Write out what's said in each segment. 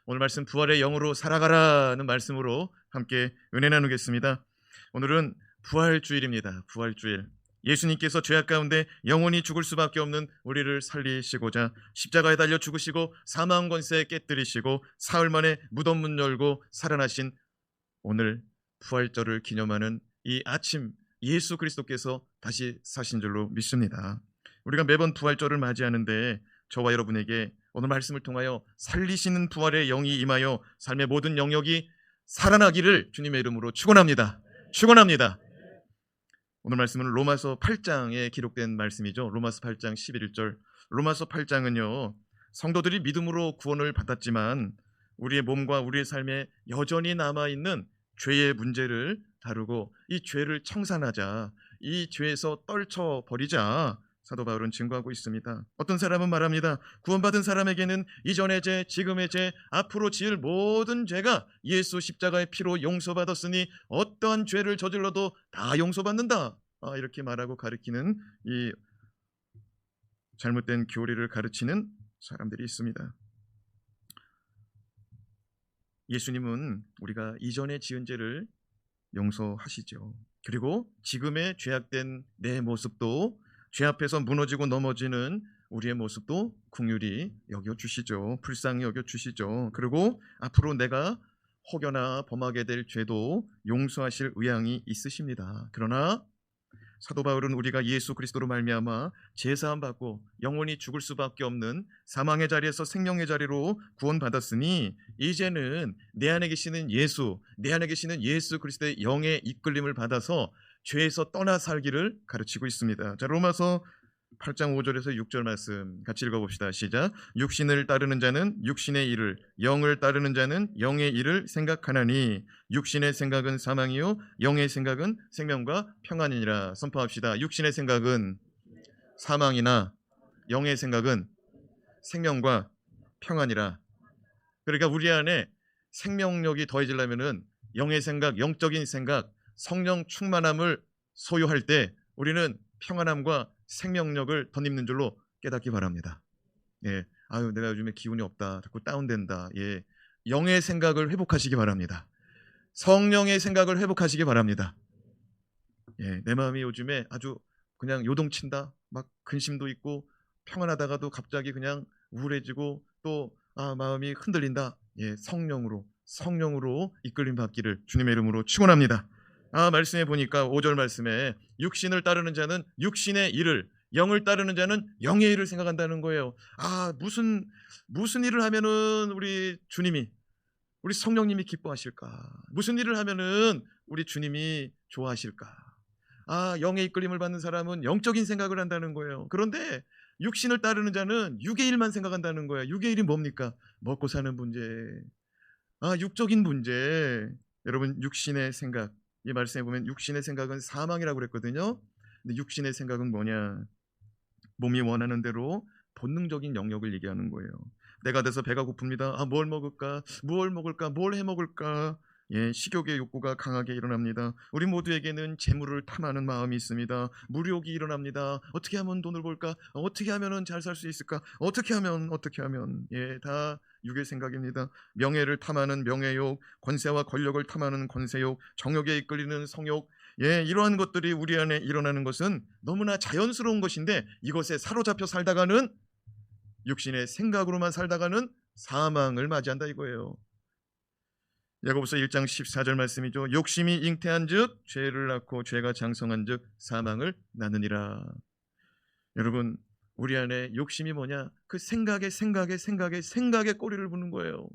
오늘 말씀 부활의 영으로 살아가라는 말씀으로 함께 은혜 나누겠습니다. 오늘은 부활주일입니다. 부활주일. 예수님께서 죄악 가운데 영원히 죽을 수밖에 없는 우리를 살리시고자 십자가에 달려 죽으시고 사망 권세 깨뜨리시고 사흘 만에 무덤 문 열고 살아나신 오늘 부활절을 기념하는 이 아침, 예수 그리스도께서 다시 사신 줄로 믿습니다. 우리가 매번 부활절을 맞이하는데 저와 여러분에게 오늘 말씀을 통하여 살리시는 부활의 영이 임하여 삶의 모든 영역이 살아나기를 주님의 이름으로 축원합니다. 축원합니다. 오늘 말씀은 로마서 8장에 기록된 말씀이죠. 로마서 8장 11절. 로마서 8장은요, 성도들이 믿음으로 구원을 받았지만 우리의 몸과 우리의 삶에 여전히 남아있는 죄의 문제를 다루고 이 죄를 청산하자, 이 죄에서 떨쳐버리자 사도 바울은 증거하고 있습니다. 어떤 사람은 말합니다. 구원받은 사람에게는 이전의 죄, 지금의 죄, 앞으로 지을 모든 죄가 예수 십자가의 피로 용서받았으니 어떠한 죄를 저질러도 다 용서받는다. 이렇게 말하고 가르치는 이 잘못된 교리를 가르치는 사람들이 있습니다. 예수님은 우리가 이전에 지은 죄를 용서하시죠. 그리고 지금의 죄악된 내 모습도, 죄 앞에서 무너지고 넘어지는 우리의 모습도 긍휼히 여겨주시죠. 불쌍히 여겨주시죠. 그리고 앞으로 내가 혹여나 범하게 될 죄도 용서하실 의향이 있으십니다. 그러나 사도 바울은 우리가 예수 그리스도로 말미암아 제사함 받고 영원히 죽을 수밖에 없는 사망의 자리에서 생명의 자리로 구원받았으니 이제는 내 안에 계시는 예수, 내 안에 계시는 예수 그리스도의 영의 이끌림을 받아서 죄에서 떠나 살기를 가르치고 있습니다. 자, 로마서 8장 5절에서 6절 말씀 같이 읽어봅시다. 시작. 육신을 따르는 자는 육신의 일을, 영을 따르는 자는 영의 일을 생각하나니 육신의 생각은 사망이요 영의 생각은 생명과 평안이니라. 선포합시다. 육신의 생각은 사망이나 영의 생각은 생명과 평안이라. 그러니까 우리 안에 생명력이 더해지려면은 영의 생각, 영적인 생각, 성령 충만함을 소유할 때 우리는 평안함과 생명력을 덧입는 줄로 깨닫기 바랍니다. 예, 아유 내가 요즘에 기운이 없다, 자꾸 다운된다. 예, 영의 생각을 회복하시기 바랍니다. 성령의 생각을 회복하시기 바랍니다. 예, 내 마음이 요즘에 아주 그냥 요동친다, 막 근심도 있고 평안하다가도 갑자기 그냥 우울해지고 또 마음이 흔들린다. 예, 성령으로 이끌림 받기를 주님의 이름으로 축원합니다. 말씀에 보니까 5절 말씀에 육신을 따르는 자는 육신의 일을, 영을 따르는 자는 영의 일을 생각한다는 거예요. 무슨 일을 하면은 우리 주님이, 우리 성령님이 기뻐하실까? 무슨 일을 하면은 우리 주님이 좋아하실까? 영의 이끌림을 받는 사람은 영적인 생각을 한다는 거예요. 그런데 육신을 따르는 자는 육의 일만 생각한다는 거예요. 육의 일이 뭡니까? 먹고 사는 문제, 육적인 문제. 여러분, 육신의 생각, 이 말씀에 보면 육신의 생각은 사망이라고 그랬거든요. 근데 육신의 생각은 뭐냐? 몸이 원하는 대로 본능적인 영역을 얘기하는 거예요. 내가 돼서 배가 고픕니다. 뭘 먹을까? 뭘 해 먹을까? 예, 식욕의 욕구가 강하게 일어납니다. 우리 모두에게는 재물을 탐하는 마음이 있습니다. 물욕이 일어납니다. 어떻게 하면 돈을 벌까? 어떻게 하면 잘 살 수 있을까? 어떻게 하면 예, 다 육의 생각입니다. 명예를 탐하는 명예욕, 권세와 권력을 탐하는 권세욕, 정욕에 이끌리는 성욕. 예, 이러한 것들이 우리 안에 일어나는 것은 너무나 자연스러운 것인데 이것에 사로잡혀 살다가는, 육신의 생각으로만 살다가는 사망을 맞이한다 이거예요. 야고보서 1장 14절 말씀이죠. 욕심이 잉태한즉 죄를 낳고 죄가 장성한즉 사망을 낳느니라. 여러분, 우리 안에 욕심이 뭐냐? 그 생각에 꼬리를 부는 거예요.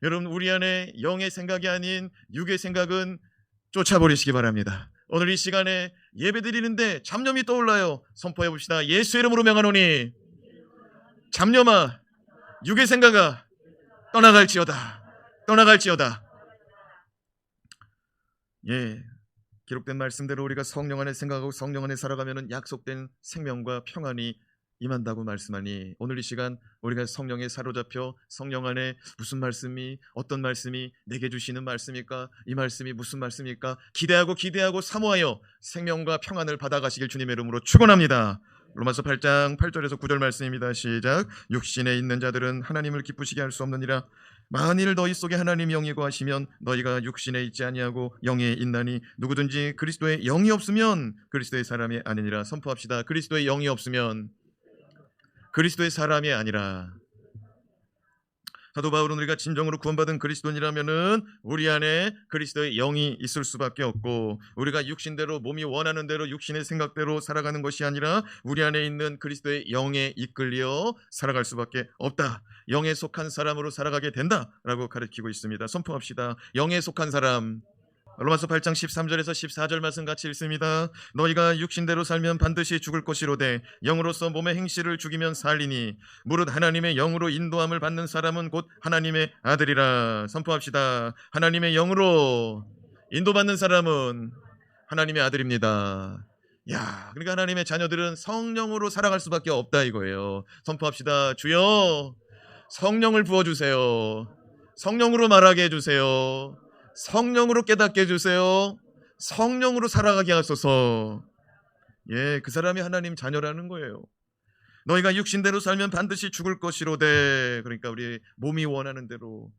여러분, 우리 안에 영의 생각이 아닌 육의 생각은 쫓아버리시기 바랍니다. 오늘 이 시간에 예배드리는데 잡념이 떠올라요. 선포해 봅시다. 예수 이름으로 명하노니 잡념아, 육의 생각아, 떠나갈지어다. 예, 기록된 말씀대로 우리가 성령 안에 생각하고 성령 안에 살아가면 약속된 생명과 평안이 임한다고 말씀하니, 오늘 이 시간 우리가 성령에 사로잡혀 성령 안에 무슨 말씀이, 어떤 말씀이 내게 주시는 말씀일까? 이 말씀이 무슨 말씀일까? 기대하고 사모하여 생명과 평안을 받아가시길 주님의 이름으로 축원합니다. 로마서 8장 8절에서 9절 말씀입니다. 시작. 육신에 있는 자들은 하나님을 기쁘시게 할 수 없느니라. 만일 너희 속에 하나님이 영이고 하시면 너희가 육신에 있지 아니하고 영에 있나니 누구든지 그리스도의 영이 없으면 그리스도의 사람이 아니니라. 선포합시다. 그리스도의 영이 없으면 그리스도의 사람이 아니라. 사도 바울은 우리가 진정으로 구원받은 그리스도인이라면은 우리 안에 그리스도의 영이 있을 수밖에 없고, 우리가 육신대로 몸이 원하는 대로 육신의 생각대로 살아가는 것이 아니라 우리 안에 있는 그리스도의 영에 이끌려 살아갈 수밖에 없다. 영에 속한 사람으로 살아가게 된다라고 가르치고 있습니다. 선포합시다. 영에 속한 사람. 로마서 8장 13절에서 14절 말씀 같이 읽습니다. 너희가 육신대로 살면 반드시 죽을 것이로되 영으로서 몸의 행실을 죽이면 살리니 무릇 하나님의 영으로 인도함을 받는 사람은 곧 하나님의 아들이라. 선포합시다. 하나님의 영으로 인도받는 사람은 하나님의 아들입니다. 야, 그러니까 하나님의 자녀들은 성령으로 살아갈 수밖에 없다 이거예요. 선포합시다. 주여 성령을 부어주세요. 성령으로 말하게 해주세요. 성령으로 깨닫게 해주세요. 성령으로 살아가게 하소서. 예, 그 사람이 하나님 자녀라는 거예요. 너희가 육신대로 살면 반드시 죽을 것이로되, 그러니까 우리 몸이 원하는 대로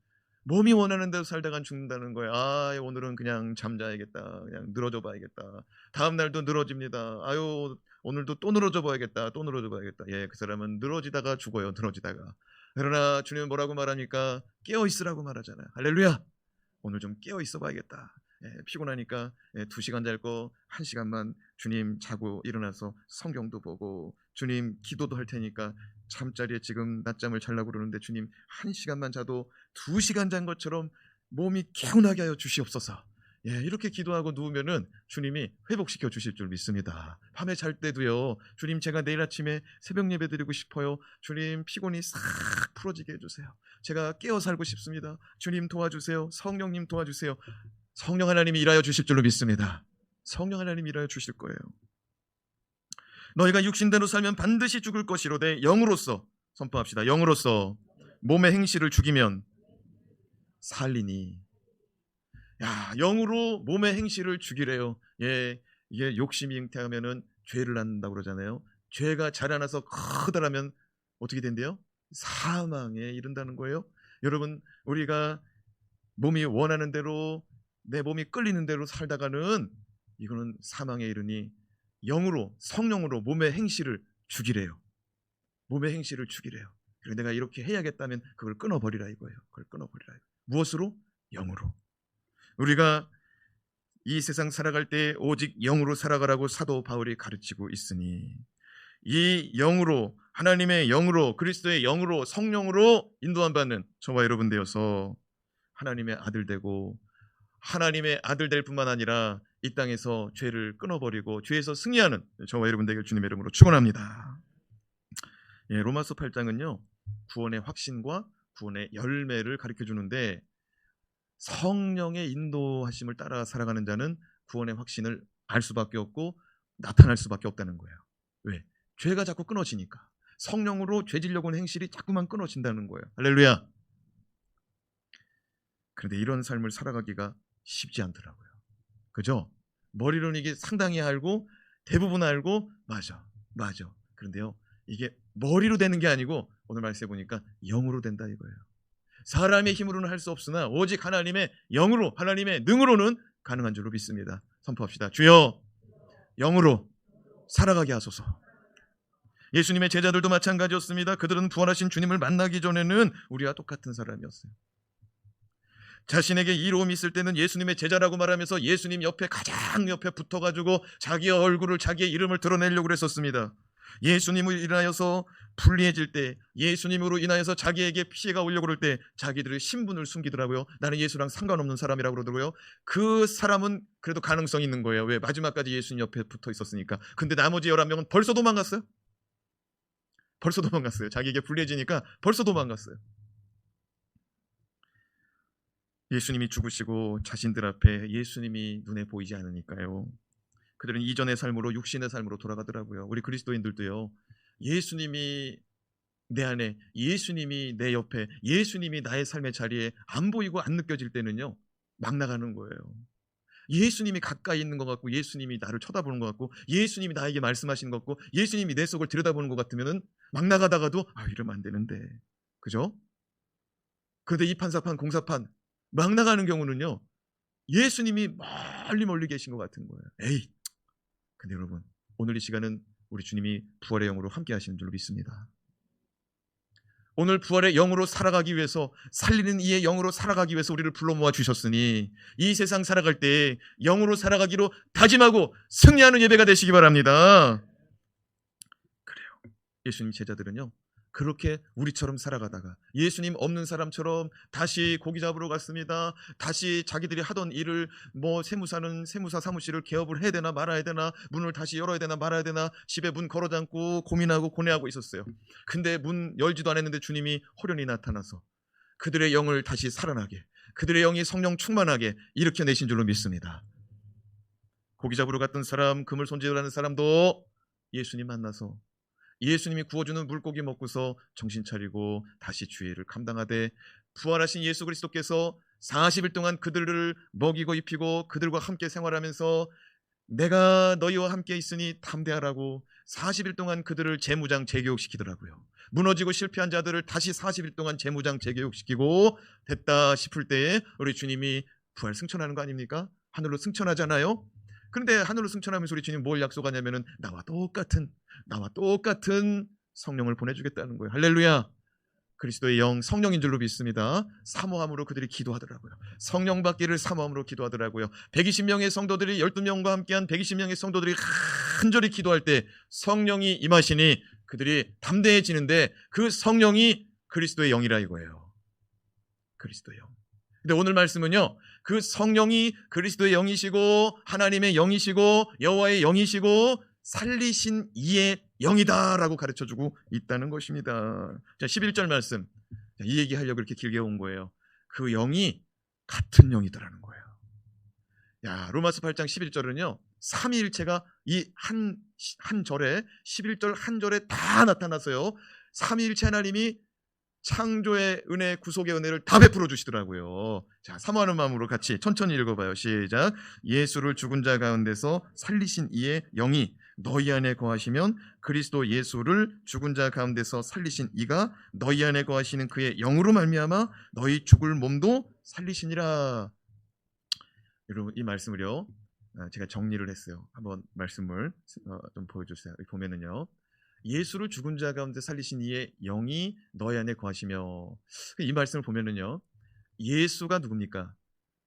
살다간 죽는다는 거예요. 아, 오늘은 그냥 잠자야겠다. 그냥 늘어져 봐야겠다. 다음 날도 늘어집니다. 아유, 오늘도 또 늘어져 봐야겠다. 예, 그 사람은 늘어지다가 죽어요. 늘어지다가. 그러나 주님은 뭐라고 말합니까? 깨어 있으라고 말하잖아요. 할렐루야. 오늘 좀 깨어 있어 봐야겠다. 피곤하니까 2시간 잘 거 1시간만 주님 자고 일어나서 성경도 보고, 주님 기도도 할 테니까 잠자리에 지금 낮잠을 자려고 그러는데 주님 1시간만 자도 2시간 잔 것처럼 몸이 개운하게 하여 주시옵소서. 이렇게 기도하고 누우면은 주님이 회복시켜 주실 줄 믿습니다. 밤에 잘 때도요, 주님 제가 내일 아침에 새벽 예배 드리고 싶어요. 주님 피곤이 싹 풀어지게 해주세요. 제가 깨어 살고 싶습니다. 주님 도와주세요. 성령님 도와주세요. 성령 하나님이 일하여 주실 줄로 믿습니다. 성령 하나님이 일하여 주실 거예요. 너희가 육신대로 살면 반드시 죽을 것이로되 영으로서, 선포합시다. 영으로서 몸의 행실을 죽이면 살리니. 야, 영으로 몸의 행실을 죽이래요. 예, 이게 욕심이 잉태하면은 죄를 낳는다고 그러잖아요. 죄가 자라나서 커다라면 어떻게 된대요? 사망에 이른다는 거예요. 여러분, 우리가 몸이 원하는 대로, 내 몸이 끌리는 대로 살다가는 이거는 사망에 이르니 영으로, 성령으로 몸의 행실을 죽이래요. 몸의 행실을 죽이래요. 그리고 내가 이렇게 해야겠다면 그걸 끊어버리라 이거예요. 그걸 끊어버리라. 무엇으로? 영으로. 우리가 이 세상 살아갈 때 오직 영으로 살아가라고 사도 바울이 가르치고 있으니, 이 영으로, 하나님의 영으로, 그리스도의 영으로, 성령으로 인도함 받는 저와 여러분 되어서 하나님의 아들 되고, 하나님의 아들 될 뿐만 아니라 이 땅에서 죄를 끊어버리고 죄에서 승리하는 저와 여러분 되길 주님의 이름으로 축원합니다. 로마서 8장은요 구원의 확신과 구원의 열매를 가르쳐 주는데, 성령의 인도하심을 따라 살아가는 자는 구원의 확신을 알 수밖에 없고 나타날 수밖에 없다는 거예요. 왜? 죄가 자꾸 끊어지니까. 성령으로 죄 지려고 하는 행실이 자꾸만 끊어진다는 거예요. 할렐루야. 그런데 이런 삶을 살아가기가 쉽지 않더라고요. 그죠? 머리로는 이게 상당히 알고, 대부분 알고, 맞아. 그런데요, 이게 머리로 되는 게 아니고 오늘 말씀해 보니까 영으로 된다 이거예요. 사람의 힘으로는 할 수 없으나 오직 하나님의 영으로, 하나님의 능으로는 가능한 줄로 믿습니다. 선포합시다. 주여 영으로 살아가게 하소서. 예수님의 제자들도 마찬가지였습니다. 그들은 부활하신 주님을 만나기 전에는 우리와 똑같은 사람이었어요. 자신에게 이로움이 있을 때는 예수님의 제자라고 말하면서 예수님 옆에, 가장 옆에 붙어가지고 자기의 얼굴을, 자기의 이름을 드러내려고 그랬었습니다. 예수님을 인하여서 불리해질 때, 예수님으로 인하여서 자기에게 피해가 오려고 그럴 때 자기들의 신분을 숨기더라고요. 나는 예수랑 상관없는 사람이라고 그러더라고요. 그 사람은 그래도 가능성이 있는 거예요. 왜? 마지막까지 예수님 옆에 붙어 있었으니까. 근데 나머지 11명은 벌써 도망갔어요. 자기에게 불리해지니까 벌써 도망갔어요. 예수님이 죽으시고 자신들 앞에 예수님이 눈에 보이지 않으니까요, 그들은 이전의 삶으로, 육신의 삶으로 돌아가더라고요. 우리 그리스도인들도요, 예수님이 내 안에, 예수님이 내 옆에, 예수님이 나의 삶의 자리에 안 보이고 안 느껴질 때는요 막 나가는 거예요. 예수님이 가까이 있는 것 같고, 예수님이 나를 쳐다보는 것 같고, 예수님이 나에게 말씀하시는 것 같고, 예수님이 내 속을 들여다보는 것 같으면은 막 나가다가도 이러면 안 되는데, 그죠? 그런데 이 판사판 공사판 막 나가는 경우는요, 예수님이 멀리 멀리 계신 것 같은 거예요. 근데 여러분, 오늘 이 시간은 우리 주님이 부활의 영으로 함께 하시는 줄로 믿습니다. 오늘 부활의 영으로 살아가기 위해서, 살리는 이의 영으로 살아가기 위해서 우리를 불러 모아 주셨으니 이 세상 살아갈 때 영으로 살아가기로 다짐하고 승리하는 예배가 되시기 바랍니다. 그래요. 예수님 제자들은요, 그렇게 우리처럼 살아가다가 예수님 없는 사람처럼 다시 고기 잡으러 갔습니다. 다시 자기들이 하던 일을, 세무사는 세무사 사무실을 개업을 해야 되나 말아야 되나, 문을 다시 열어야 되나 말아야 되나, 집에 문 걸어 잠고 고민하고 고뇌하고 있었어요. 근데 문 열지도 않았는데 주님이 호련히 나타나서 그들의 영을 다시 살아나게, 그들의 영이 성령 충만하게 일으켜내신 줄로 믿습니다. 고기 잡으러 갔던 사람, 그물 손질하는 사람도 예수님 만나서 예수님이 구워주는 물고기 먹고서 정신 차리고 다시 주의를 감당하되, 부활하신 예수 그리스도께서 40일 동안 그들을 먹이고 입히고 그들과 함께 생활하면서 내가 너희와 함께 있으니 담대하라고 40일 동안 그들을 재무장 재교육시키더라고요. 무너지고 실패한 자들을 다시 40일 동안 재무장 재교육시키고 됐다 싶을 때에 우리 주님이 부활 승천하는 거 아닙니까? 하늘로 승천하잖아요. 그런데 하늘로 승천하면서 우리 주님 뭘 약속하냐면은 나와 똑같은 성령을 보내주겠다는 거예요. 할렐루야. 그리스도의 영, 성령인 줄로 믿습니다. 사모함으로 그들이 기도하더라고요. 성령 받기를 사모함으로 기도하더라고요. 120명의 성도들이 12명과 함께한 120명의 성도들이 간절히 기도할 때 성령이 임하시니 그들이 담대해지는데, 그 성령이 그리스도의 영이라 이거예요. 그리스도의 영. 근데 오늘 말씀은요, 그 성령이 그리스도의 영이시고 하나님의 영이시고 여호와의 영이시고 살리신 이의 영이다라고 가르쳐주고 있다는 것입니다. 자, 11절 말씀, 이 얘기하려고 이렇게 길게 온 거예요. 그 영이 같은 영이다라는 거예요. 로마서 8장 11절은요, 삼위일체가 이 한 절에, 11절 한 절에 다 나타나서요, 삼위일체 하나님이 창조의 은혜, 구속의 은혜를 다 베풀어 주시더라고요. 자, 사모하는 마음으로 같이 천천히 읽어봐요. 시작. 예수를 죽은 자 가운데서 살리신 이의 영이 너희 안에 거하시면 그리스도 예수를 죽은 자 가운데서 살리신 이가 너희 안에 거하시는 그의 영으로 말미암아 너희 죽을 몸도 살리시니라. 여러분, 이 말씀을요, 제가 정리를 했어요. 한번 말씀을 좀 보여주세요. 여기 보면은요, 예수를 죽은 자 가운데 살리신 이의 영이 너희 안에 거하시며, 이 말씀을 보면은요, 예수가 누굽니까?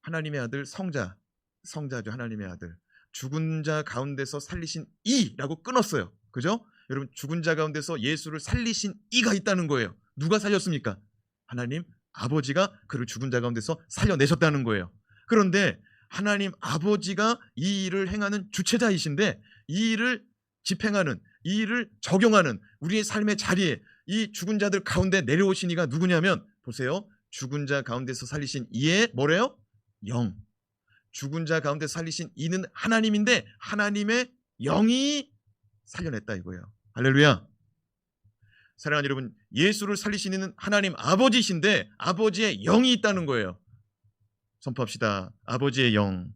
하나님의 아들, 성자죠. 하나님의 아들. 죽은 자 가운데서 살리신 이라고 끊었어요. 그죠? 여러분, 죽은 자 가운데서 예수를 살리신 이가 있다는 거예요. 누가 살렸습니까? 하나님 아버지가 그를 죽은 자 가운데서 살려내셨다는 거예요. 그런데 하나님 아버지가 이 일을 행하는 주체자이신데, 이 일을 집행하는, 이 일을 적용하는 우리의 삶의 자리에 이 죽은 자들 가운데 내려오신 이가 누구냐면, 보세요. 죽은 자 가운데서 살리신 이의 뭐래요? 영. 죽은 자 가운데 살리신 이는 하나님인데 하나님의 영이 살려냈다 이거예요. 할렐루야. 사랑하는 여러분, 예수를 살리신 이는 하나님 아버지신데 아버지의 영이 있다는 거예요. 선포합시다. 아버지의 영.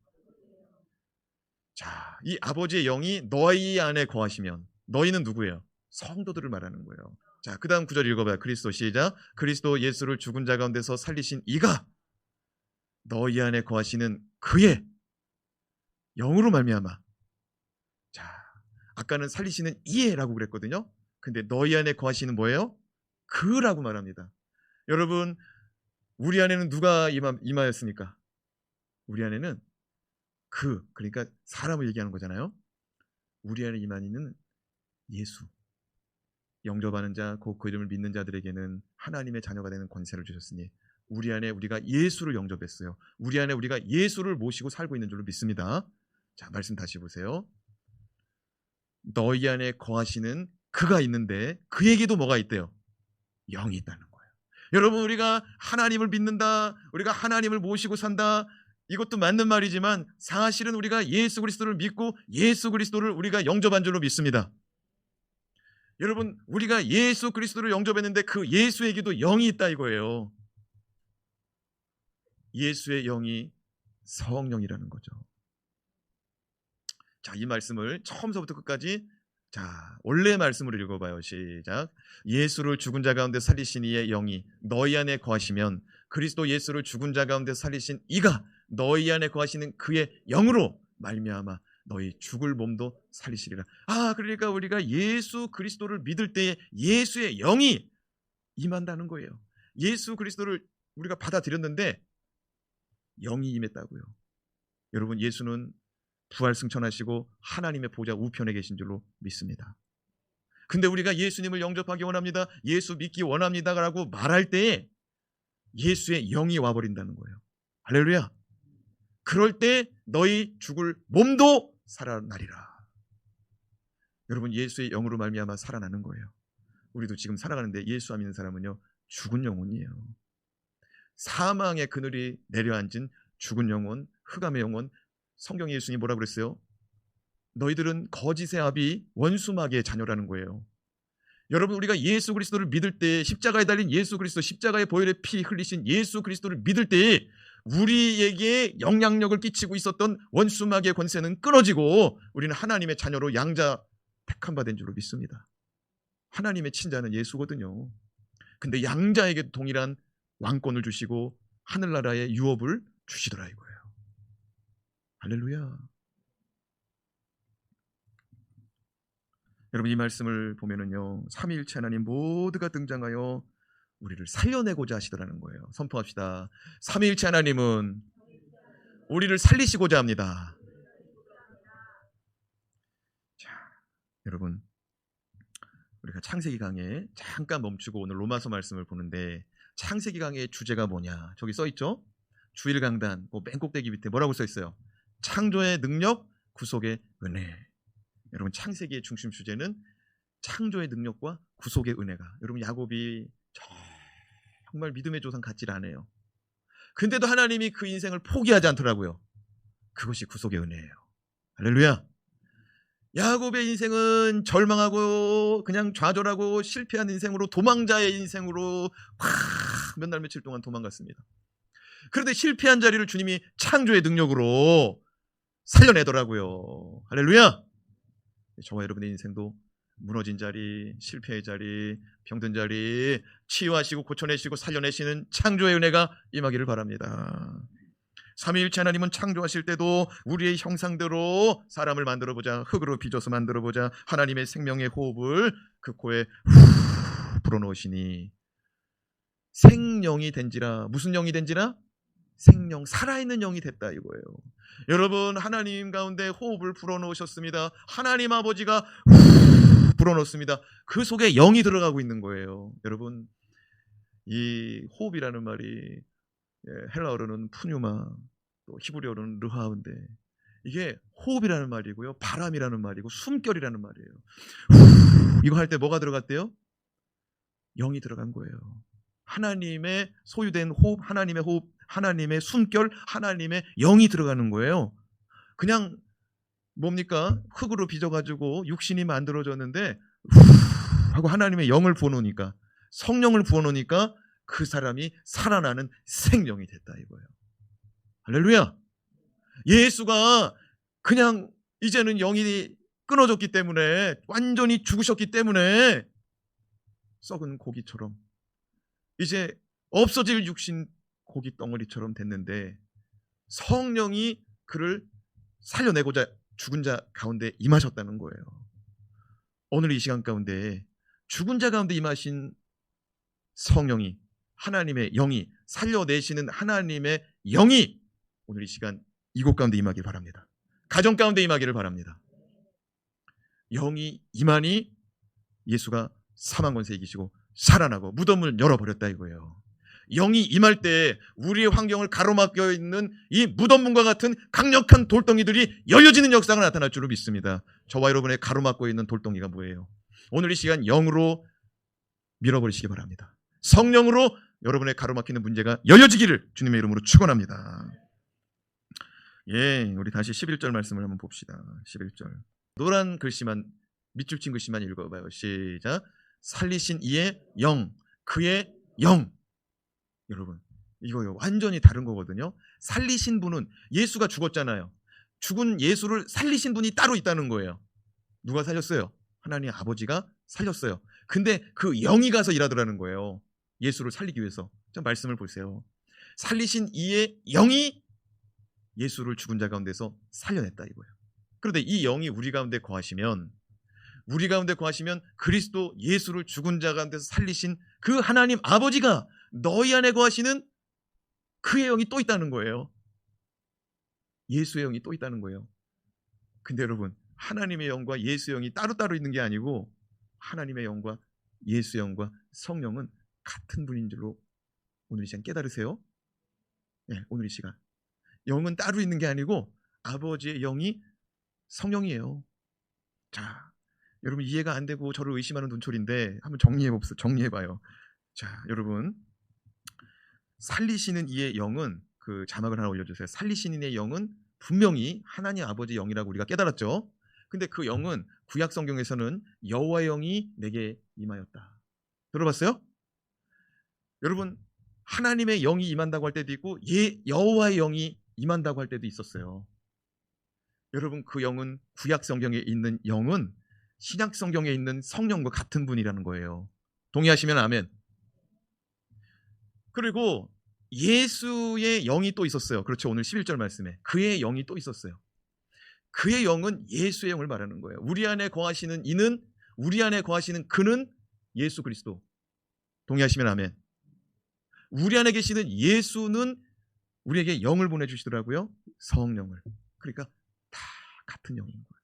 자, 이 아버지의 영이 너희 안에 거하시면, 너희는 누구예요? 성도들을 말하는 거예요. 자, 그 다음 구절 읽어봐요. 그리스도, 시작. 그리스도 예수를 죽은 자 가운데서 살리신 이가 너희 안에 거하시는 그의 영으로 말미암아. 자, 아까는 살리시는 이에라고 그랬거든요. 근데 너희 안에 거하시는 뭐예요? 그라고 말합니다. 여러분, 우리 안에는 누가 임하였습니까? 우리 안에는 그러니까 사람을 얘기하는 거잖아요. 우리 안에 임한 이는 예수. 영접하는 자, 곧 그 이름을 믿는 자들에게는 하나님의 자녀가 되는 권세를 주셨으니, 우리 안에 우리가 예수를 영접했어요. 우리 안에 우리가 예수를 모시고 살고 있는 줄로 믿습니다. 자, 말씀 다시 보세요. 너희 안에 거하시는 그가 있는데 그에게도 뭐가 있대요? 영이 있다는 거예요. 여러분, 우리가 하나님을 믿는다, 우리가 하나님을 모시고 산다, 이것도 맞는 말이지만 사실은 우리가 예수 그리스도를 믿고 예수 그리스도를 우리가 영접한 줄로 믿습니다. 여러분, 우리가 예수 그리스도를 영접했는데 그 예수에게도 영이 있다 이거예요. 예수의 영이 성령이라는 거죠. 자, 이 말씀을 처음서부터 끝까지 자, 원래 말씀으로 읽어봐요. 시작. 예수를 죽은 자 가운데 살리신 이의 영이 너희 안에 거하시면 그리스도 예수를 죽은 자 가운데 살리신 이가 너희 안에 거하시는 그의 영으로 말미암아 너희 죽을 몸도 살리시리라. 그러니까 우리가 예수 그리스도를 믿을 때에 예수의 영이 임한다는 거예요. 예수 그리스도를 우리가 받아들였는데 영이 임했다고요. 여러분, 예수는 부활 승천하시고 하나님의 보좌 우편에 계신 줄로 믿습니다. 근데 우리가 예수님을 영접하기 원합니다, 예수 믿기 원합니다 라고 말할 때에 예수의 영이 와버린다는 거예요. 할렐루야. 그럴 때 너희 죽을 몸도 살아나리라. 여러분, 예수의 영으로 말미암아 살아나는 거예요. 우리도 지금 살아가는데 예수 안 믿는 사람은요, 죽은 영혼이에요. 사망의 그늘이 내려앉은 죽은 영혼, 흑암의 영혼. 성경 예수님이 뭐라고 그랬어요? 너희들은 거짓의 아비 원수마귀의 자녀라는 거예요. 여러분, 우리가 예수 그리스도를 믿을 때, 십자가에 달린 예수 그리스도, 십자가의 보혈의 피 흘리신 예수 그리스도를 믿을 때 우리에게 영향력을 끼치고 있었던 원수마귀의 권세는 끊어지고 우리는 하나님의 자녀로 양자 택함 받은 줄로 믿습니다. 하나님의 친자는 예수거든요. 근데 양자에게 동일한 왕권을 주시고 하늘나라의 유업을 주시더라 이거예요. 할렐루야. 여러분, 이 말씀을 보면은요, 삼위일체 하나님 모두가 등장하여 우리를 살려내고자 하시더라는 거예요. 선포합시다. 삼위일체 하나님은 우리를 살리시고자 합니다. 자, 여러분, 우리가 창세기 강의 잠깐 멈추고 오늘 로마서 말씀을 보는데, 창세기 강의 주제가 뭐냐? 저기 써 있죠? 주일 강단 맨 꼭대기 밑에 뭐라고 써 있어요? 창조의 능력, 구속의 은혜. 여러분, 창세기의 중심 주제는 창조의 능력과 구속의 은혜가. 여러분, 야곱이 정말 믿음의 조상 같질 않아요. 근데도 하나님이 그 인생을 포기하지 않더라고요. 그것이 구속의 은혜예요. 할렐루야. 야곱의 인생은 절망하고 그냥 좌절하고 실패한 인생으로, 도망자의 인생으로 몇 날 며칠 동안 도망갔습니다. 그런데 실패한 자리를 주님이 창조의 능력으로 살려내더라고요. 할렐루야. 저와 여러분의 인생도 무너진 자리, 실패의 자리, 병든 자리 치유하시고 고쳐내시고 살려내시는 창조의 은혜가 임하기를 바랍니다. 삼위일체 하나님은 창조하실 때도 우리의 형상대로 사람을 만들어보자, 흙으로 빚어서 만들어보자, 하나님의 생명의 호흡을 그 코에 후 불어넣으시니 생명이 된지라. 무슨 영이 된지라? 생명, 살아있는 영이 됐다 이거예요. 여러분, 하나님 가운데 호흡을 불어넣으셨습니다. 하나님 아버지가 후 불어넣습니다. 그 속에 영이 들어가고 있는 거예요. 여러분, 이 호흡이라는 말이 헬라어로는 푸뉴마, 또 히브리어로는 르하운데, 이게 호흡이라는 말이고요, 바람이라는 말이고, 숨결이라는 말이에요. 후, 이거 할 때 뭐가 들어갔대요? 영이 들어간 거예요. 하나님의 소유된 호흡, 하나님의 호흡, 하나님의 숨결, 하나님의 영이 들어가는 거예요. 그냥 뭡니까? 흙으로 빚어가지고 육신이 만들어졌는데 후 하고 하나님의 영을 부어놓으니까, 성령을 부어놓으니까 그 사람이 살아나는 생명이 됐다 이거예요. 할렐루야. 예수가 그냥 이제는 영이 끊어졌기 때문에, 완전히 죽으셨기 때문에 썩은 고기처럼 이제 없어질 육신 고기 덩어리처럼 됐는데, 성령이 그를 살려내고자 죽은 자 가운데 임하셨다는 거예요. 오늘 이 시간 가운데 죽은 자 가운데 임하신 성령이, 하나님의 영이, 살려내시는 하나님의 영이 오늘 이 시간 이곳 가운데 임하길 바랍니다. 가정 가운데 임하기를 바랍니다. 영이 임하니 예수가 사망 권세 이기시고 살아나고 무덤을 열어버렸다 이거예요. 영이 임할 때 우리의 환경을 가로막혀 있는 이 무덤문과 같은 강력한 돌덩이들이 열려지는 역사가 나타날 줄로 믿습니다. 저와 여러분의 가로막고 있는 돌덩이가 뭐예요? 오늘 이 시간 영으로 밀어버리시기 바랍니다. 성령으로 여러분의 가로막히는 문제가 열려지기를 주님의 이름으로 축원합니다. 우리 다시 11절 말씀을 한번 봅시다. 11절. 노란 글씨만, 밑줄 친 글씨만 읽어봐요. 시작. 살리신 이의 영, 그의 영. 여러분, 이거 완전히 다른 거거든요. 살리신 분은, 예수가 죽었잖아요. 죽은 예수를 살리신 분이 따로 있다는 거예요. 누가 살렸어요? 하나님 아버지가 살렸어요. 근데 그 영이 가서 일하더라는 거예요. 예수를 살리기 위해서. 좀 말씀을 보세요. 살리신 이의 영이 예수를 죽은 자 가운데서 살려냈다 이거예요. 그런데 이 영이 우리 가운데 거하시면 그리스도 예수를 죽은 자 가운데서 살리신 그 하나님 아버지가 너희 안에 거하시는 그의 영이 또 있다는 거예요. 예수의 영이 또 있다는 거예요. 근데 여러분, 하나님의 영과 예수의 영이 따로따로 있는 게 아니고 하나님의 영과 예수의 영과 성령은 같은 분인 줄로 오늘 이 시간 깨달으세요. 네, 오늘 이 시간 영은 따로 있는 게 아니고 아버지의 영이 성령이에요. 자, 여러분 이해가 안 되고 저를 의심하는 눈초리인데 한번 정리해봐요. 자, 여러분 살리시는 이의 영은 그 자막을 하나 올려주세요. 살리시는 이의 영은 분명히 하나님 아버지 영이라고 우리가 깨달았죠. 근데 그 영은 구약 성경에서는 여호와의 영이 내게 임하였다. 들어봤어요? 여러분 하나님의 영이 임한다고 할 때도 있고 여호와의 영이 임한다고 할 때도 있었어요. 여러분 그 영은 구약 성경에 있는 영은 신약 성경에 있는 성령과 같은 분이라는 거예요. 동의하시면 아멘. 그리고 예수의 영이 또 있었어요. 그렇죠. 오늘 11절 말씀에 그의 영이 또 있었어요. 그의 영은 예수의 영을 말하는 거예요. 우리 안에 거하시는 이는, 우리 안에 거하시는 그는 예수 그리스도. 동의하시면 아멘. 우리 안에 계시는 예수는 우리에게 영을 보내주시더라고요. 성령을. 그러니까 다 같은 영인 거예요.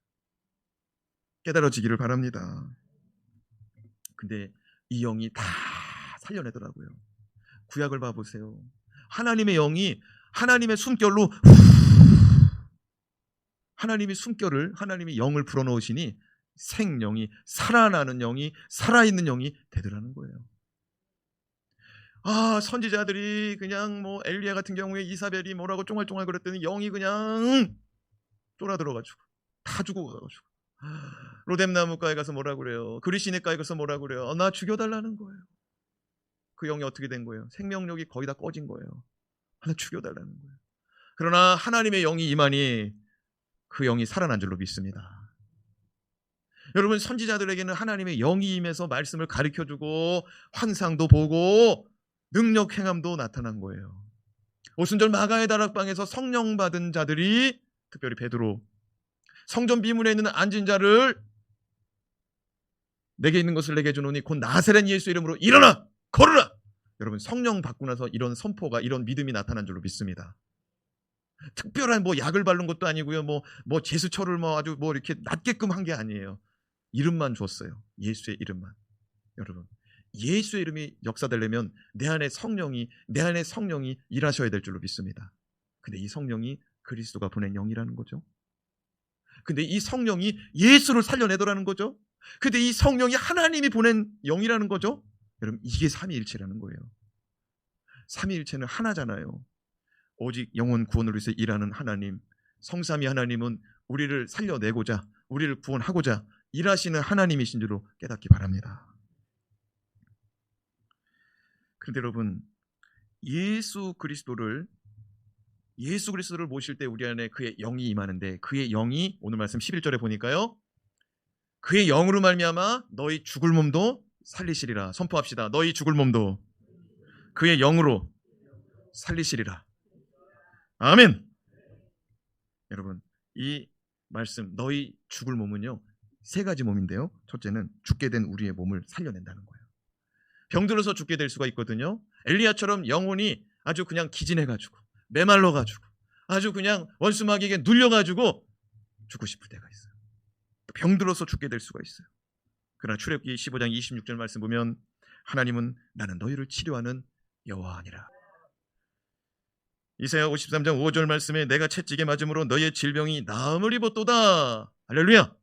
깨달아지기를 바랍니다. 근데 이 영이 다 살려내더라고요. 구약을 봐보세요. 하나님의 영이 하나님의 숨결로 하나님의 영을 불어넣으시니 생명이, 살아나는 영이, 살아있는 영이 되더라는 거예요. 선지자들이 그냥 엘리야 같은 경우에 이사벨이 뭐라고 쫑알쫑알 그랬더니 영이 그냥 쫄아들어가지고 다 죽어가가지고 로뎀나무가에 가서 뭐라 그래요? 그리시네가에 가서 뭐라 그래요? 나 죽여달라는 거예요. 그 영이 어떻게 된 거예요? 생명력이 거의 다 꺼진 거예요. 하나 죽여달라는 거예요. 그러나 하나님의 영이 임하니 그 영이 살아난 줄로 믿습니다. 여러분 선지자들에게는 하나님의 영이 임해서 말씀을 가르쳐주고 환상도 보고 능력 행함도 나타난 거예요. 오순절 마가의 다락방에서 성령 받은 자들이 특별히 베드로 성전 비문에 있는 앉은 자를 내게 있는 것을 내게 주노니 곧 나사렛 예수 이름으로 일어나 걸으라. 여러분 성령 받고 나서 이런 선포가 이런 믿음이 나타난 줄로 믿습니다. 특별한 약을 바른 것도 아니고요. 제수처를 아주 이렇게 낮게끔 한 게 아니에요. 이름만 줬어요. 예수의 이름만. 여러분 예수의 이름이 역사되려면 내 안에 성령이 일하셔야 될 줄로 믿습니다. 근데 이 성령이 그리스도가 보낸 영이라는 거죠. 근데 이 성령이 예수를 살려내더라는 거죠. 근데 이 성령이 하나님이 보낸 영이라는 거죠. 여러분 이게 삼위일체라는 거예요. 삼위일체는 하나잖아요. 오직 영혼 구원을 위해서 일하는 하나님, 성삼위 하나님은 우리를 살려내고자, 우리를 구원하고자 일하시는 하나님이신 줄로 깨닫기 바랍니다. 그런데 여러분 예수 그리스도를 모실 때 우리 안에 그의 영이 임하는데 그의 영이 오늘 말씀 11절에 보니까요. 그의 영으로 말미암아 너희 죽을 몸도 살리시리라. 선포합시다. 너희 죽을 몸도 그의 영으로 살리시리라. 아멘. 여러분 이 말씀 너희 죽을 몸은요 3가지 몸인데요. 첫째는 죽게 된 우리의 몸을 살려낸다는 거예요. 병들어서 죽게 될 수가 있거든요. 엘리야처럼 영혼이 아주 그냥 기진해가지고 메말라가지고 아주 그냥 원수마귀에게 눌려가지고 죽고 싶을 때가 있어요. 병들어서 죽게 될 수가 있어요. 그러나 출애굽기 15장 26절 말씀 보면 하나님은 나는 너희를 치료하는 여호와 아니라. 이사야 53장 5절 말씀에 내가 채찍에 맞음으로 너희의 질병이 나음을 입었도다. 할렐루야.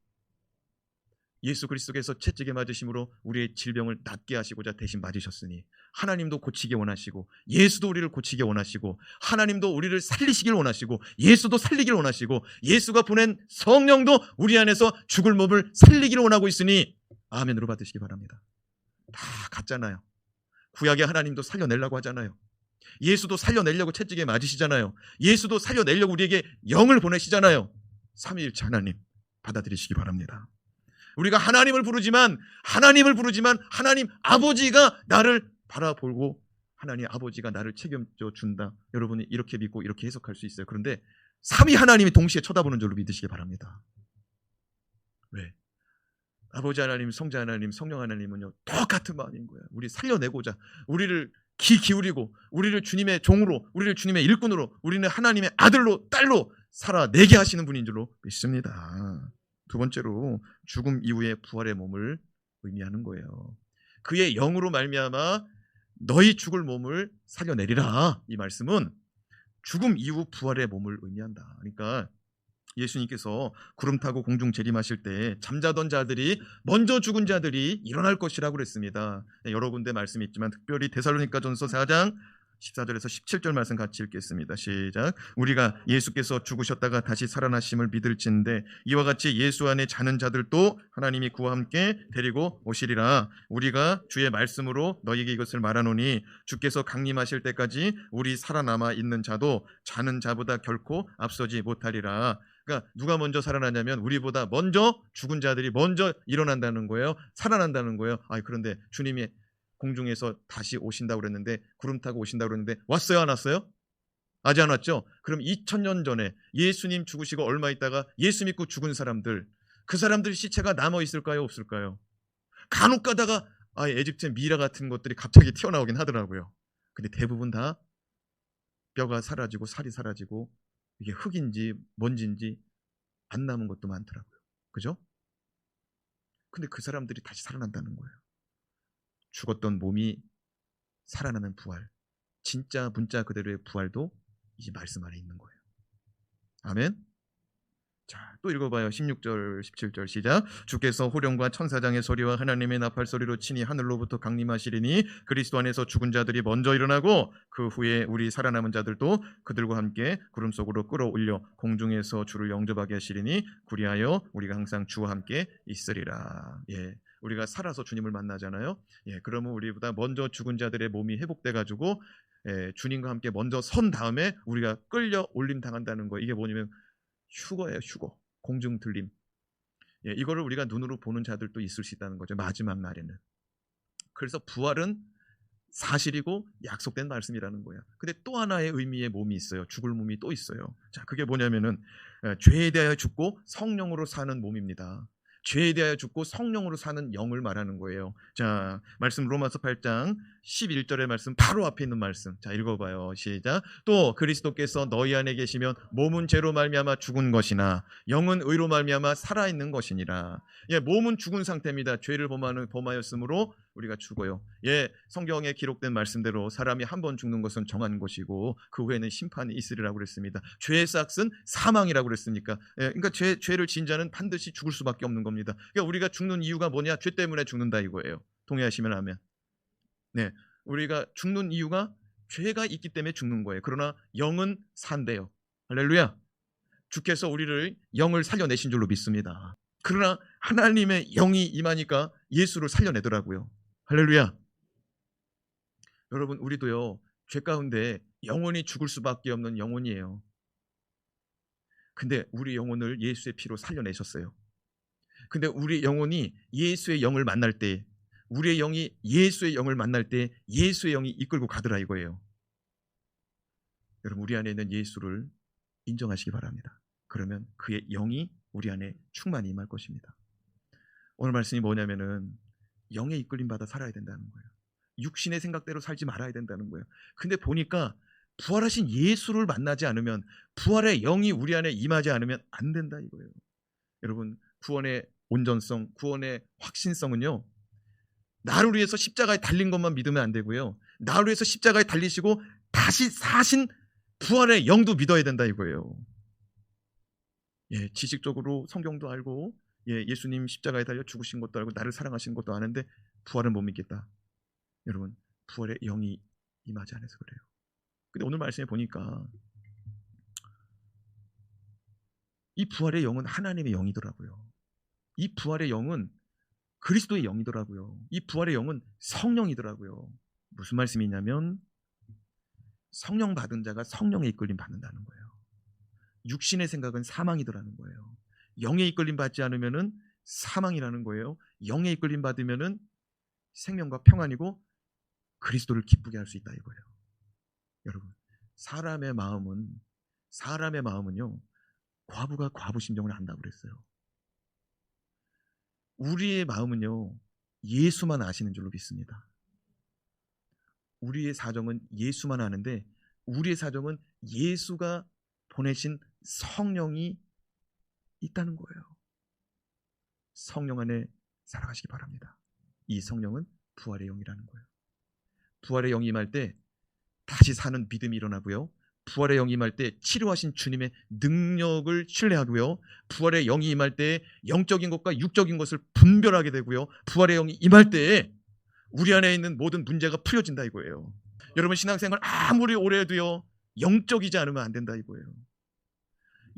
예수 그리스도께서 채찍에 맞으심으로 우리의 질병을 낫게 하시고자 대신 맞으셨으니 하나님도 고치기 원하시고 예수도 우리를 고치기 원하시고 하나님도 우리를 살리시길 원하시고 예수도 살리길 원하시고 예수가 보낸 성령도 우리 안에서 죽을 몸을 살리기를 원하고 있으니 아멘으로 받으시기 바랍니다. 다 같잖아요. 구약의 하나님도 살려내려고 하잖아요. 예수도 살려내려고 채찍에 맞으시잖아요. 예수도 살려내려고 우리에게 영을 보내시잖아요. 삼위일체 하나님 받아들이시기 바랍니다. 우리가 하나님을 부르지만 하나님 아버지가 나를 바라보고 하나님 아버지가 나를 책임져 준다. 여러분이 이렇게 믿고 이렇게 해석할 수 있어요. 그런데 삼위 하나님이 동시에 쳐다보는 줄로 믿으시기 바랍니다. 왜? 아버지 하나님, 성자 하나님, 성령 하나님은요 똑같은 마음인 거예요. 우리 살려내고자, 우리를 귀 기울이고, 우리를 주님의 종으로, 우리를 주님의 일꾼으로, 우리는 하나님의 아들로 딸로 살아내게 하시는 분인 줄로 믿습니다. 두 번째로 죽음 이후의 부활의 몸을 의미하는 거예요. 그의 영으로 말미암아 너희 죽을 몸을 살려내리라. 이 말씀은 죽음 이후 부활의 몸을 의미한다. 그러니까 예수님께서 구름 타고 공중 재림하실 때 잠자던 자들이 먼저 죽은 자들이 일어날 것이라고 그랬습니다. 여러 군데 말씀이 있지만 특별히 데살로니가전서 4장 14절에서 17절 말씀 같이 읽겠습니다. 시작. 우리가 예수께서 죽으셨다가 다시 살아나심을 믿을진데 이와 같이 예수 안에 자는 자들도 하나님이 그와 함께 데리고 오시리라. 우리가 주의 말씀으로 너희에게 이것을 말하노니 주께서 강림하실 때까지 우리 살아남아 있는 자도 자는 자보다 결코 앞서지 못하리라. 그러니까 누가 먼저 살아나냐면 우리보다 먼저 죽은 자들이 먼저 일어난다는 거예요. 살아난다는 거예요. 그런데 주님이 공중에서 다시 오신다고 그랬는데, 구름 타고 오신다고 그랬는데 왔어요, 안 왔어요? 아직 안 왔죠? 그럼 2000년 전에 예수님 죽으시고 얼마 있다가 예수 믿고 죽은 사람들, 그 사람들 시체가 남아 있을까요, 없을까요? 간혹 가다가 에집트의 미라 같은 것들이 갑자기 튀어나오긴 하더라고요. 근데 대부분 다 뼈가 사라지고 살이 사라지고 이게 흙인지 먼지인지 안 남은 것도 많더라고요. 그죠? 근데 그 사람들이 다시 살아난다는 거예요. 죽었던 몸이 살아나는 부활, 진짜 문자 그대로의 부활도 이 말씀 안에 있는 거예요. 아멘. 자, 또 읽어봐요. 16절 17절 시작. 주께서 호령과 천사장의 소리와 하나님의 나팔 소리로 친히 하늘로부터 강림하시리니 그리스도 안에서 죽은 자들이 먼저 일어나고 그 후에 우리 살아남은 자들도 그들과 함께 구름 속으로 끌어올려 공중에서 주를 영접하게 하시리니 그리하여 우리가 항상 주와 함께 있으리라. 우리가 살아서 주님을 만나잖아요. 그러면 우리보다 먼저 죽은 자들의 몸이 회복돼 가지고 주님과 함께 먼저 선 다음에 우리가 끌려 올림 당한다는 거. 이게 뭐냐면 휴거예요. 휴거. 공중 들림. 이거를 우리가 눈으로 보는 자들도 있을 수 있다는 거죠. 마지막 날에는. 그래서 부활은 사실이고 약속된 말씀이라는 거예요. 근데 또 하나의 의미의 몸이 있어요. 죽을 몸이 또 있어요. 자, 그게 뭐냐면은 죄에 대하여 죽고 성령으로 사는 몸입니다. 죄에 대하여 죽고 성령으로 사는 영을 말하는 거예요. 자, 말씀 로마서 8장 11절의 말씀 바로 앞에 있는 말씀. 자, 읽어봐요. 시작. 또 그리스도께서 너희 안에 계시면 몸은 죄로 말미암아 죽은 것이나 영은 의로 말미암아 살아있는 것이니라. 몸은 죽은 상태입니다. 죄를 범하였으므로 우리가 죽어요. 성경에 기록된 말씀대로 사람이 한 번 죽는 것은 정한 것이고 그 후에는 심판이 있으리라고 그랬습니다. 죄의 삭은 사망이라고 그랬으니까. 그러니까 죄를 지은 자는 반드시 죽을 수밖에 없는 겁니다. 그러니까 우리가 죽는 이유가 뭐냐? 죄 때문에 죽는다 이거예요. 동의하시면 아멘. 우리가 죽는 이유가 죄가 있기 때문에 죽는 거예요. 그러나 영은 산대요. 할렐루야. 주께서 우리를 영을 살려내신 줄로 믿습니다. 그러나 하나님의 영이 임하니까 예수를 살려내더라고요. 할렐루야. 여러분, 우리도요 죄 가운데 영원히 죽을 수밖에 없는 영혼이에요. 근데 우리 영혼을 예수의 피로 살려내셨어요. 근데 우리 영혼이 예수의 영을 만날 때, 우리의 영이 예수의 영을 만날 때 예수의 영이 이끌고 가더라 이거예요. 여러분, 우리 안에 있는 예수를 인정하시기 바랍니다. 그러면 그의 영이 우리 안에 충만히 임할 것입니다. 오늘 말씀이 뭐냐면은 영의 이끌림 받아 살아야 된다는 거예요. 육신의 생각대로 살지 말아야 된다는 거예요. 근데 보니까 부활하신 예수를 만나지 않으면, 부활의 영이 우리 안에 임하지 않으면 안 된다 이거예요. 여러분, 구원의 온전성, 구원의 확신성은요, 나를 위해서 십자가에 달린 것만 믿으면 안 되고요, 나를 위해서 십자가에 달리시고 다시 사신 부활의 영도 믿어야 된다 이거예요. 지식적으로 성경도 알고 예수님 십자가에 달려 죽으신 것도 알고 나를 사랑하신 것도 아는데 부활은 못 믿겠다. 여러분, 부활의 영이 임하지 않아서 그래요. 근데 오늘 말씀에 보니까 이 부활의 영은 하나님의 영이더라고요. 이 부활의 영은 그리스도의 영이더라고요. 이 부활의 영은 성령이더라고요. 무슨 말씀이냐면 성령 받은 자가 성령의 이끌림 받는다는 거예요. 육신의 생각은 사망이더라는 거예요. 영의 이끌림 받지 않으면은 사망이라는 거예요. 영의 이끌림 받으면은 생명과 평안이고 그리스도를 기쁘게 할 수 있다 이거예요. 여러분, 사람의 마음은요, 과부가 과부 심정을 안다고 그랬어요. 우리의 마음은요, 예수만 아시는 줄로 믿습니다. 우리의 사정은 예수만 아는데, 우리의 사정은 예수가 보내신 성령이 있다는 거예요. 성령 안에 살아가시기 바랍니다. 이 성령은 부활의 영이라는 거예요. 부활의 영이 임할 때 다시 사는 믿음이 일어나고요. 부활의 영이 임할 때 치료하신 주님의 능력을 신뢰하고요. 부활의 영이 임할 때 영적인 것과 육적인 것을 분별하게 되고요. 부활의 영이 임할 때 우리 안에 있는 모든 문제가 풀어진다 이거예요. 여러분, 신앙생활 아무리 오래 해도요, 영적이지 않으면 안 된다 이거예요.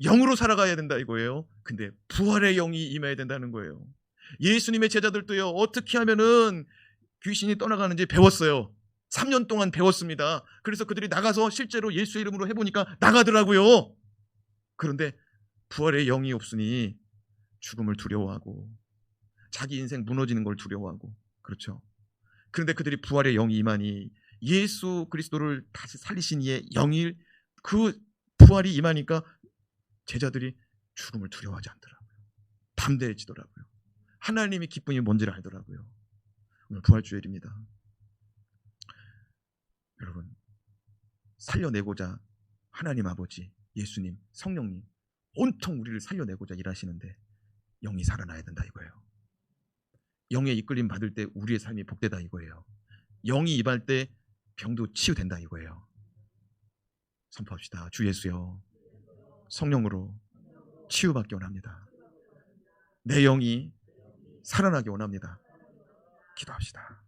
영으로 살아가야 된다 이거예요. 근데 부활의 영이 임해야 된다는 거예요. 예수님의 제자들도요, 어떻게 하면은 귀신이 떠나가는지 배웠어요. 3년 동안 배웠습니다. 그래서 그들이 나가서 실제로 예수의 이름으로 해보니까 나가더라고요. 그런데 부활의 영이 없으니 죽음을 두려워하고 자기 인생 무너지는 걸 두려워하고, 그렇죠. 그런데 그들이 부활의 영이 임하니, 예수 그리스도를 다시 살리신 이의 영이, 그 부활이 임하니까 제자들이 죽음을 두려워하지 않더라고요. 담대해지더라고요. 하나님의 기쁨이 뭔지를 알더라고요. 오늘 부활주일입니다. 여러분, 살려내고자 하나님 아버지, 예수님, 성령님 온통 우리를 살려내고자 일하시는데 영이 살아나야 된다 이거예요. 영의 이끌림 받을 때 우리의 삶이 복되다 이거예요. 영이 임할 때 병도 치유된다 이거예요. 선포합시다. 주 예수여, 성령으로 치유받기 원합니다. 내 영이 살아나기 원합니다. 기도합시다.